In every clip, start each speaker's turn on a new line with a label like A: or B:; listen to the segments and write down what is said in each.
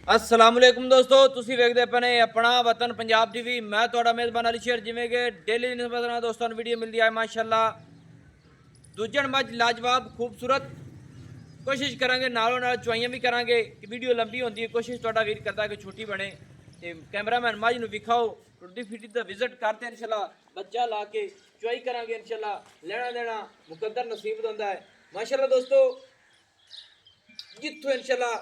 A: अस्सलाम वालेकुम दोस्तों, तुसी वेखदे पए ने अपना वतन पंजाब टीवी। मैं तुहाडा मेज़बान अली शेर। जिवें कि डेली निस्बत दोस्तों वीडियो मिलती है माशाअल्लाह दूजन मज लाजवाब खूबसूरत। कोशिश करांगे नालों नाल चुआइयां भी करांगे कि वीडियो लंबी होती है। कोशिश तुहाडा वीर करता है कि छोटी बने। ते कैमरामैन मज नूं विखाओ टुरदी फिरदी दा विजिट करते इंशाल्लाह। बच्चा ला के चुआई करांगे इंशाल्लाह। लेना देना मुकद्दर नसीब होंदा है माशाअल्लाह दोस्तों। जितों इंशाल्लाह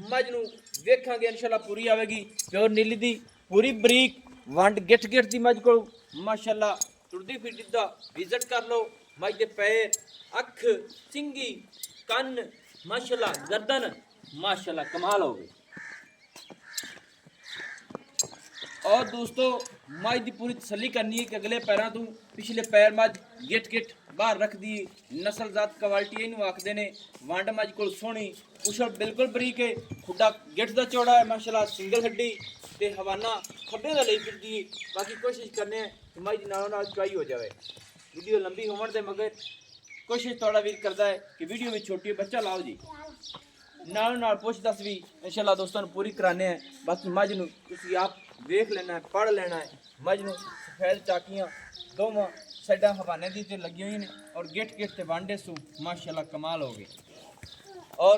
A: मज नूं वेखांगे इंशाल्लाह पूरी आवेगी प्योर नीली दी पूरी बरीक वंड गिट गिट दी मज को माशाल्लाह टुरदी फिरदी दा विजिट कर लो। मज दे पैर अख सिंगी कन माशाल्लाह गर्दन माशाल्लाह कमाल हो गई। और दोस्तों मज की पूरी तसली करनी है कि अगले पैरों तो पिछले पैर मज गिट गिट बाहर रख दी। नस्ल जात क्वालिटी इनू आखते ने। वंड मज को सोहनी पुछड़ बिल्कुल बरीक है। खुडा गिट का चौड़ा है माशाल्लाह सिंगल हड्डी ते हवाना खब्बे का ले फिरती है। बाकी कोशिश करने कि मज नालों नाल चुआई हो जाए। वीडियो लंबी होने के मगर कोशिश थोड़ा वीर करता है कि वीडियो में छोटी बच्चा लाओ जी नालों नाल पुछ दस भी इंशाल्लाह दोस्तों पूरी कराने हैं। बाकी मज नूं तुसीं आप वेख लेना है पढ़ लेना है। मज नूं सफेद टाकियां दोवां साइडां हवाने दी ते लगी हुई ने और गिट गिट ते वांडे सू माशाल्लाह कमाल हो गए। और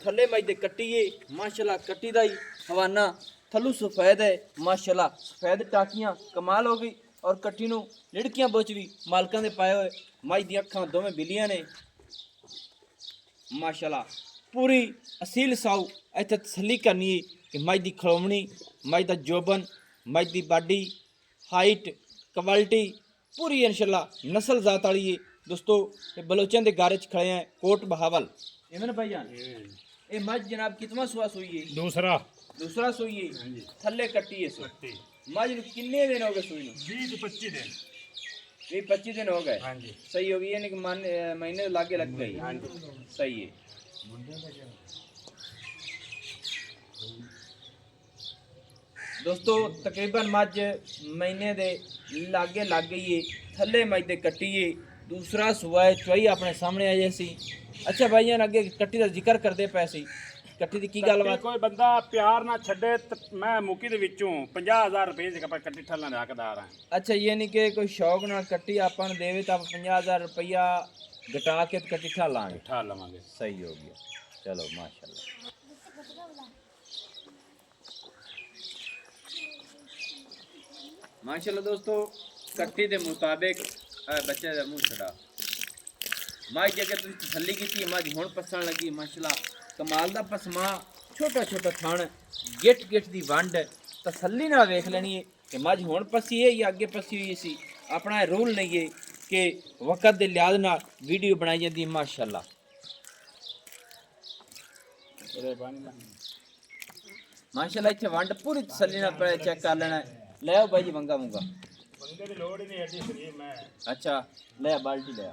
A: थल्ले मज दे कट्टी है माशाल्लाह कट्टी दा ही हवाना थल्लू सफेद है माशाल्लाह सफेद टाकियां कमाल हो गई। और कट्टी नूं लिड़कियां बुच भी मालकां दे पाए हुए। मज दी अखां दोवें बिलियां ने माशाल्लाह पूरी असील साऊ। इत्थे तसली करनी है कि मज की खड़ोवनी मज का जोबन मज की बाडी हाइट क्वालिटी पूरी इंशाल्लाह नस्ल जात वाली है दोस्तों। बलोचन के गारे च खड़े हैं कोट बहावल इमन भाई जान। ये मज जनाब कितना सुआ सुई है? दूसरा सुई है थल्ले कट्टी है सो मज किन्ने दिन हो गए सुई नूं?
B: 20-25 दिन
A: 20-25 दिन हो गए।
B: हाँ जी
A: सही हो गई यानी कि महीने लागे लग गई।
B: हाँ जी
A: सही है दोस्तों। तकरीबन मज महीने दे लागे लग गई है। थल्ले मज दे कट्टी है दूसरा सुआ है चुआई अपने सामने आ जैसी। अच्छा भाई जान अगे कट्टी का जिक्र करते पै सी कट्टी की गलबात?
B: कोई बंदा प्यार ना छड़े मैं मुकी दे विचों 50,000 रुपए दी कट्टी ठल्लन दा हकदार हां।
A: अच्छा ये नहीं कि कोई शौक ना कट्टी अपन देवे तो 50,000 रुपया घटा के कट्टी ठा लांगे
B: ठा लवांगे।
A: सही हो गया चलो माशाल्लाह। माशाल्लाह दोस्तों कट्टी के मुताबिक बच्चे का मुँह छड़ा मज जी अगर तुम तसली की मज हुण पसन लगी माशाल्लाह कमाल का पसमा छोटा छोटा थण गिट गिट की वंड तसली ना वेख लेनी है कि मज हुण पसी है या अगे पसी हुई सी। अपना रूल नहीं है कि वक्त के लिहाज नाल वीडियो बनाई जाती है माशाल्लाह। माशाल्लाह इत्थे वंड पूरी तसली नाल चेक कर लेना है। ले आओ भाई जी मंगा मुंगा
B: बंदे दी लोड़ ही नहीं एडी शरीर मैं।
A: अच्छा ले आ बाल्टी ले आ।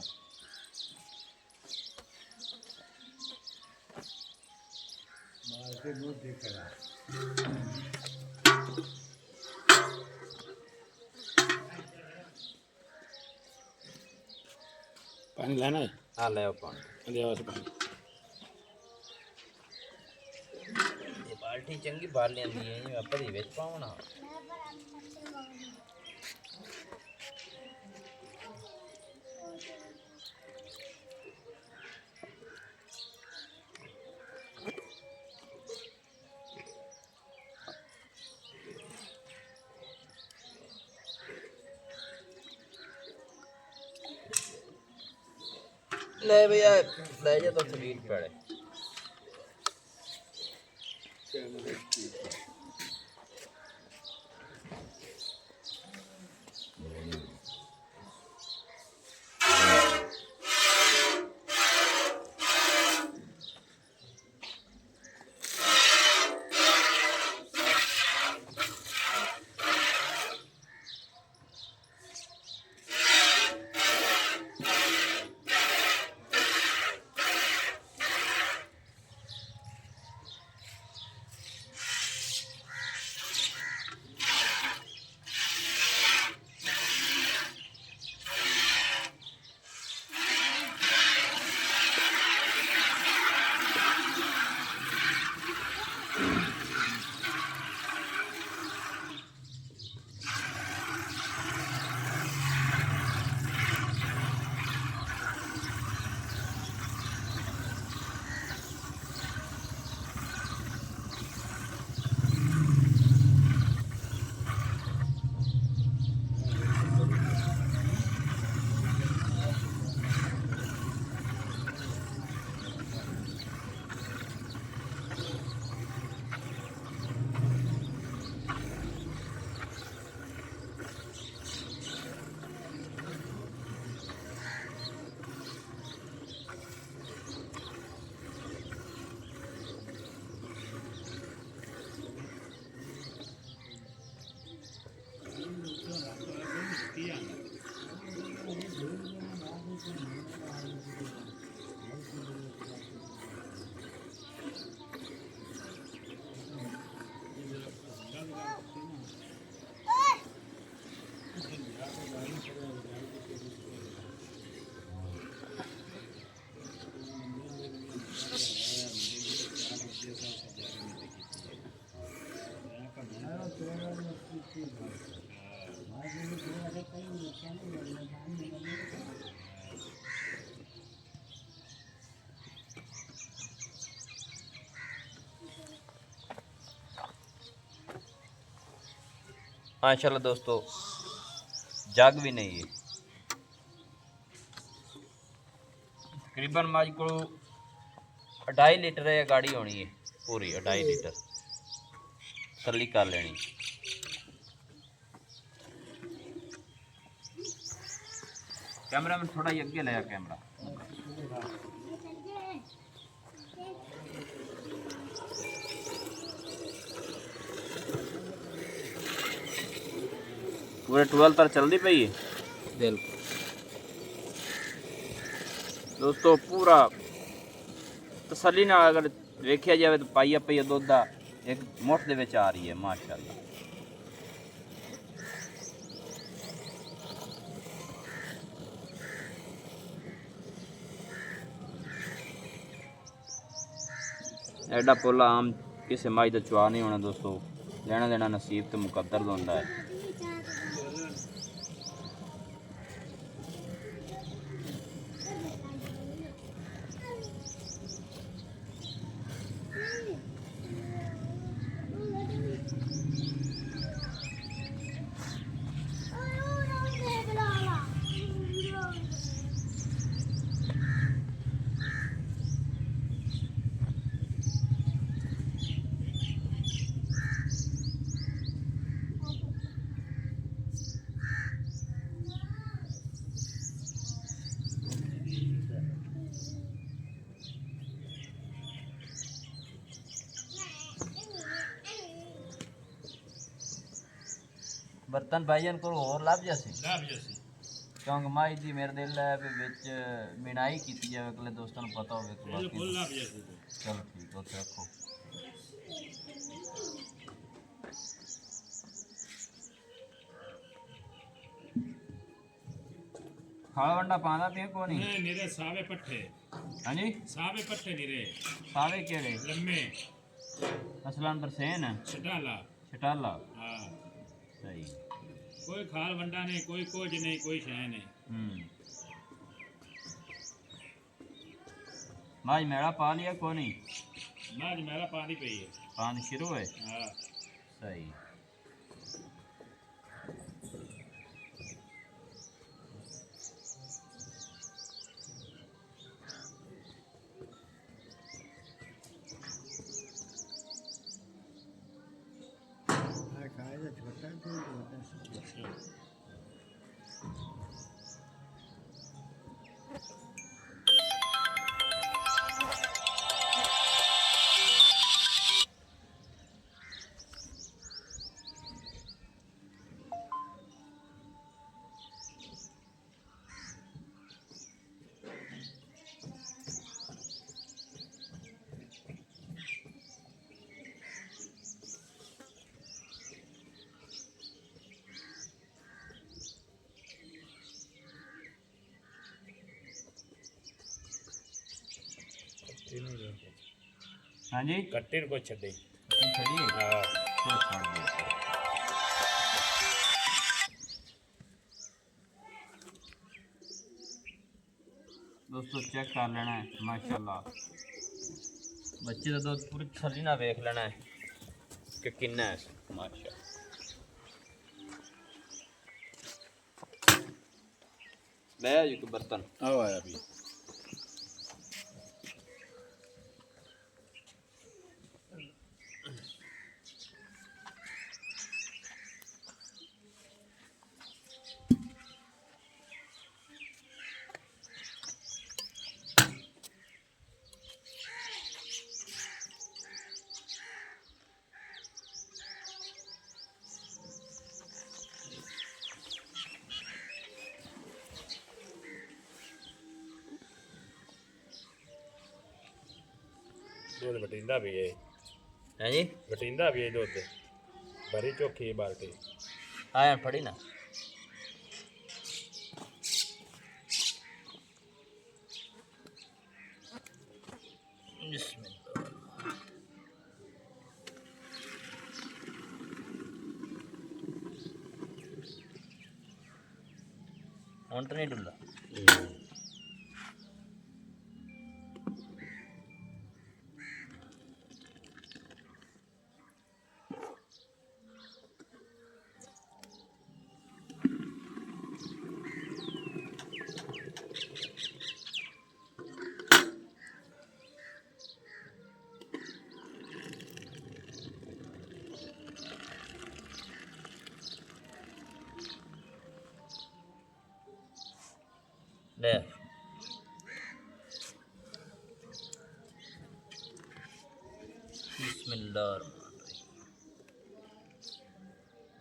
B: पानी लेना है?
A: हाँ ले आओ पानी।
B: ले आओ पानी।
A: ये बाल्टी चंगी बाल लेंदी है ये अपनी विच पाओ ना। ले भैया ले जा तो थलीट पड़े। माशाल्लाह दोस्तों, जग भी नहीं है। तकरीबन मज को 2.5 लीटर है गाड़ी होनी है, पूरी 2.5 लीटर तसल्ली कर लेनी। कैमरा में थोड़ा ही अगे लाया कैमरा। पूरे 12 तक चलती पई है
C: बिल्कुल
A: दोस्तों। पूरा तसल्ली नाल अगर वेख्या जाए तो पाइया पाइया दुध दा एक मुठ दे विच आ रही है माशाल्लाह। एडा पोला आम किसी मज का चुआ नहीं होना दोस्तों, लेना देना नसीब तो मुकद्दर दा हुंदा है। बर्तन भाईजान को होर लभ जासी क्योंकि माई दी मेरे दिल है भी विच मिनाई की जाए, अगले दोस्तों को पता होवे तो बाकी चलो ठीक उत्थे रखो। खाला वंडा पांदा पिया को नहीं?
B: नहीं निरे सावे पट्ठे।
A: हाँ जी
B: सावे पट्ठे निरे।
A: सावे केड़े?
B: लम्मे
A: असलान बरसेन
B: छटाला।
A: छटाला
B: हाँ
A: सही।
B: कोई खाल वंडा नहीं, कोई कोज नहीं, कोई शय नहीं।
A: माज मेरा पा लिया को नहीं?
B: माज मेरा पानी पई है।
A: पानी शुरू है
B: हाँ
A: सही। हाँ जी
B: कट्टे को छड़े
A: छड़ी
B: हाँ
A: चलो छोड़ दिया। दोस्तों चेक कर लेना है माशाल्लाह, बच्चे का दूध पूरी तसल्ली ना वेख लेना है कि किन्ना है माशाल्लाह। ले जी को बर्तन
B: आओ आया भी। दूध बटिंदा भी है।
A: है जी
B: बटिंदा भी है दूध भरी चोखी बाल्टी।
A: आया फड़ी ना ਹੁਣ ਤਾਂ ਨਹੀਂ ਡੁੱਲਾ ले बिस्मिल्लाह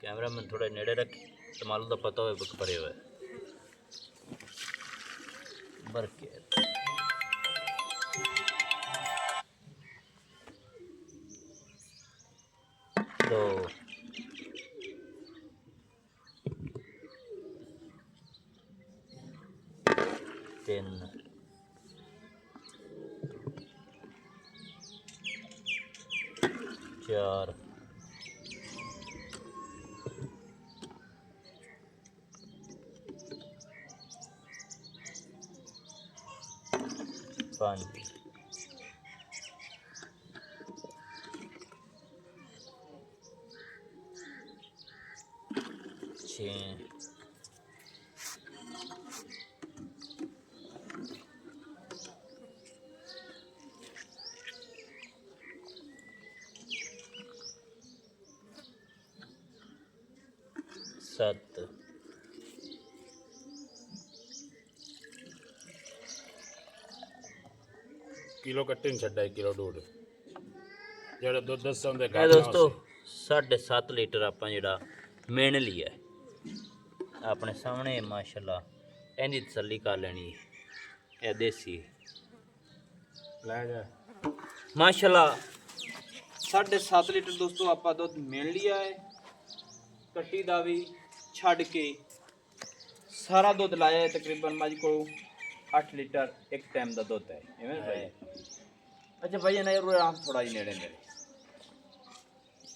A: कैमरा मैन थोड़ा नेड़े रख तो मालूम तो पता हो परे हुए बरके दो तीन चार पाँच छः सत्त
B: किलो कट्टे नहीं छड्डा 1 किलो दूध ਜਿਹੜਾ ਦੁੱਧ ਦੱਸਾਂ ਦੇ
A: ਇਹ ਦੋਸਤੋ 7.5 ਲੀਟਰ ਆਪਾਂ ਜਿਹੜਾ ਮੇਣ ਲਿਆ ਆਪਣੇ ਸਾਹਮਣੇ ਮਾਸ਼ਾਅੱਲਾ ਇਹਦੀ ਤਸੱਲੀ ਕਰ ਲੈਣੀ ਹੈ ਇਹ ਦੇਸੀ
B: ਲੈ ਜਾ
A: ਮਾਸ਼ਾਅੱਲਾ 7.5 ਲੀਟਰ ਦੋਸਤੋ ਆਪਾਂ ਦੁੱਧ ਮੇਣ ਲਿਆ ਹੈ ਕੱਟੀ ਦਾ ਵੀ ਛੱਡ ਕੇ ਸਾਰਾ ਦੁੱਧ ਲਾਇਆ ਹੈ ਤਕਰੀਬਨ ਮੱਝ ਕੋਲ 8 ਲੀਟਰ ਇੱਕ ਟਾਈਮ ਦਾ ਦੁੱਧ ਹੈ ਐਵੇਂ ਭਾਈ ਅੱਛਾ ਭਾਈ ਨਾ ਯਾਰ ਆਰਾਮ ਥੋੜਾ ਹੀ ਨੇੜੇ ਮੇਰੇ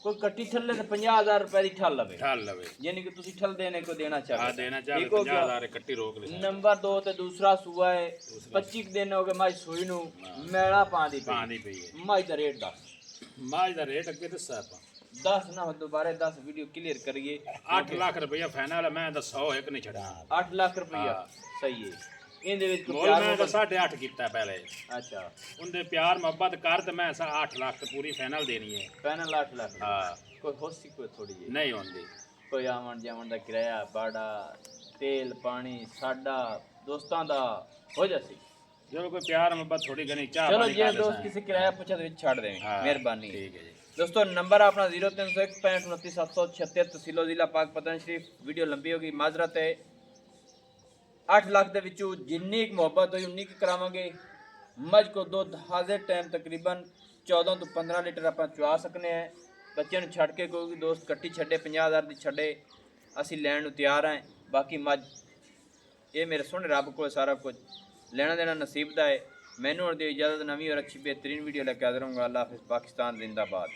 A: ਕੋਈ ਕੱਟੀ ਥੱਲੇ ਤੇ 50000 ਰੁਪਏ ਦੀ ਠੱਲ ਲਵੇ ਯਾਨੀ ਕਿ ਤੁਸੀਂ ਠੱਲ ਦੇਣੇ ਕੋ ਦੇਣਾ ਚਾਹੋ
B: ਆ ਦੇਣਾ ਚਾਹੋ 50000 ਕੱਟੀ ਰੋਕ ਲੈ
A: ਨੰਬਰ 2 ਤੇ ਦੂਸਰਾ ਸੂਆ ਹੈ 25 ਦਿਨ ਹੋ ਗਏ ਮੱਝ ਸੂਈ ਨੂੰ ਮੈਲਾ ਪਾਉਂਦੀ
B: ਪਈ ਹੈ
A: ਮੱਝ ਦਾ ਰੇਟ ਦੱਸ
B: ਮਾਝ ਦਾ ਰੇਟ ਅੱਗੇ ਦੱਸਿਆ ਆਪਾਂ
A: 10 ਨਾ ਦੁਬਾਰੇ 10 ਵੀਡੀਓ ਕਲੀਅਰ ਕਰੀਏ
B: 8 ਲੱਖ ਰੁਪਇਆ ਫਾਈਨਲ ਮੈਂ ਤਾਂ 100 ਇੱਕ ਨਹੀਂ ਛੱਡਾ
A: 8 ਲੱਖ ਰੁਪਇਆ ਸਹੀ ਹੈ ਇਹਦੇ ਵਿੱਚ ਕੋਈ
B: ਮੋਲ
A: ਪਿਆਰ
B: ਮੈਂ ਤਾਂ
A: ਮੁਹੱਬਤ-
B: 8.5 ਕੀਤਾ ਪਹਿਲੇ
A: ਅੱਛਾ
B: ਉਹਦੇ ਪਿਆਰ ਮੁਹੱਬਤ ਕਰ ਤੇ ਮੈਂ 8 ਲੱਖ ਪੂਰੀ ਫਾਈਨਲ ਦੇਣੀ ਹੈ
A: ਫਾਈਨਲ 8 ਲੱਖ
B: ਹਾਂ
A: ਕੋਈ ਹੋਸੀ ਕੋਈ ਥੋੜੀ ਜਿਹੀ
B: ਨਹੀਂ ਹੁੰਦੀ
A: ਕੋਈ ਆਵਣ ਜਾਵਣ ਦਾ ਕਿਰਾਇਆ ਬਾੜਾ ਤੇਲ ਪਾਣੀ ਸਾਡਾ ਦੋਸਤਾਂ ਦਾ ਹੋ ਜਾਸੀ
B: ਜਦੋਂ ਕੋਈ ਪਿਆਰ ਮੁਹੱਬਤ ਥੋੜੀ ਗਣੀ ਚਾਹ
A: ਚਲੋ
B: ਪਾਣੀ
A: ਜੇ
B: ਕਰ
A: ਦੋਸਤ
B: ਲੈਣਾ।
A: ਕਿਸੇ ਕਿਰਾਇਆ ਪੁੱਛੇ ਤੇ ਵਿੱਚ ਛੱਡ ਦੇਵੇਂ
B: ਹਾਂ,
A: ਮਿਹਰਬਾਨੀ
B: ਠੀਕ ਹੈ ਜੀ
A: दोस्तों नंबर अपना 0301 65 29 776 तहसीलो जिला पाक पतन शरीफ वीडियो लंबी होगी माजरत है 8 लाख ਦੇ ਵਿੱਚੋਂ ਜਿੰਨੀ ਕੁ ਮੁਹੱਬਤ ਹੋਈ ਉਨੀ ਕੁ ਕਰਾਵਾਂਗੇ ਮੱਝ ਕੋ ਦੁੱਧ ਹਾਜ਼ਰ ਟਾਈਮ ਤਕਰੀਬਨ 14 ਤੋਂ 15 ਲੀਟਰ ਆਪਾਂ ਚੁਆ ਸਕਨੇ ਆ ਬੱਚੇ ਨੂੰ ਛੱਡ ਕੇ ਕੋਈ ਵੀ ਦੋਸਤ ਕੱਟੀ ਛੱਡੇ 50000 ਦੀ ਛੱਡੇ ਅਸੀਂ ਲੈਣ ਨੂੰ ਤਿਆਰ ਹਾਂ ਬਾਕੀ ਮੱਝ ਇਹ ਮੇਰੇ ਸੋਹਣੇ ਰੱਬ ਕੋਲ ਸਾਰਾ ਕੁਝ ਲੈਣਾ ਦੇਣਾ ਨਸੀਬ ਦਾ ਹੈ ਮੈਨੂੰ ਹੁਣ ਦੀ ਇਜਾਜ਼ਤ ਨਵੀਂ और अच्छी बेहतरीन वीडियो लेकर हाजिर होऊंगा अल्लाह हाफिज़ पाकिस्तान जिंदाबाद।